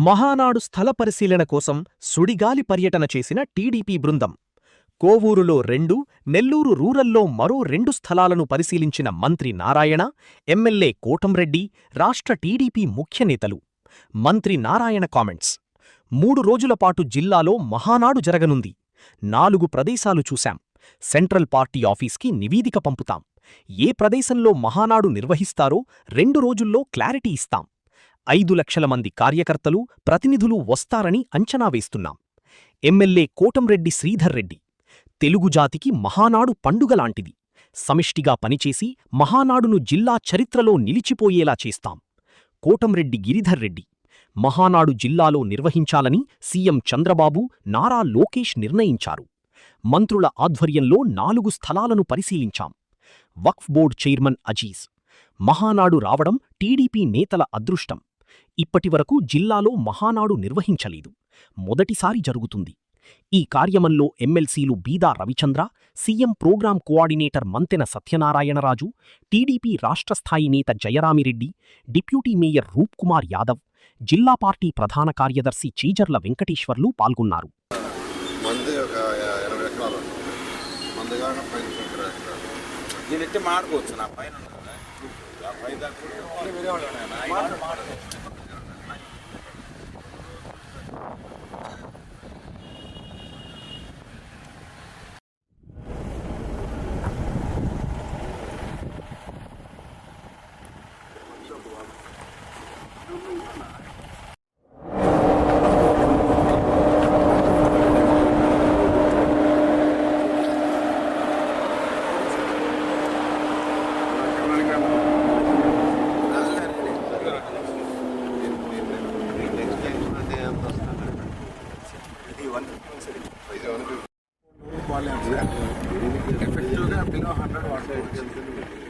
మహానాడు స్థల పరిశీలన కోసం సుడిగాలి పర్యటన చేసిన టీడీపీ బృందం. కోవూరులో 2, నెల్లూరు రూరల్లో మరో 2 స్థలాలను పరిశీలించిన మంత్రి నారాయణ, ఎమ్మెల్యే కోటంరెడ్డి, రాష్ట్ర టీడీపీ ముఖ్యనేతలు. మంత్రి నారాయణ కామెంట్స్: 3 రోజులపాటు జిల్లాలో మహానాడు జరగనుంది. 4 ప్రదేశాలు చూశాం. సెంట్రల్ పార్టీ ఆఫీస్కి నివేదిక పంపుతాం. ఏ ప్రదేశంలో మహానాడు నిర్వహిస్తారో 2 రోజుల్లో క్లారిటీ ఇస్తాం. 5 లక్షల మంది కార్యకర్తలు, ప్రతినిధులు వస్తారని అంచనా వేస్తున్నాం. ఎమ్మెల్యే కోటంరెడ్డి శ్రీధర్ రెడ్డి: తెలుగు జాతికి మహానాడు పండుగలాంటిది. సమిష్టిగా పనిచేసి మహానాడును జిల్లా చరిత్రలో నిలిచిపోయేలా చేస్తాం. కోటంరెడ్డి గిరిధర్ రెడ్డి: మహానాడు జిల్లాలో నిర్వహించాలని సీఎం చంద్రబాబు, నారా లోకేష్ నిర్ణయించారు. మంత్రుల ఆధ్వర్యంలో 4 స్థలాలను పరిశీలించాం. వక్ఫ్ బోర్డు చైర్మన్ అజీజ్: మహానాడు రావడం టీడీపీ నేతల అదృష్టం. ఇప్పటివరకు జిల్లాలో మహానాడు నిర్వహించలేదు. మొదటిసారి జరుగుతుంది. ఈ కార్యమంలో ఎమ్మెల్సీలు Beeda Ravichandra, CM program coordinator Mantena Satyanarayanaraju, TDP రాష్ట్రస్థాయి నేత జయరామిరెడ్డి, డిప్యూటీ మేయర్ రూప్కుమార్ యాదవ్, జిల్లా పార్టీ ప్రధాన కార్యదర్శి చీజర్ల వెంకటేశ్వర్లు పాల్గొన్నారు. Effectively below 100 watt.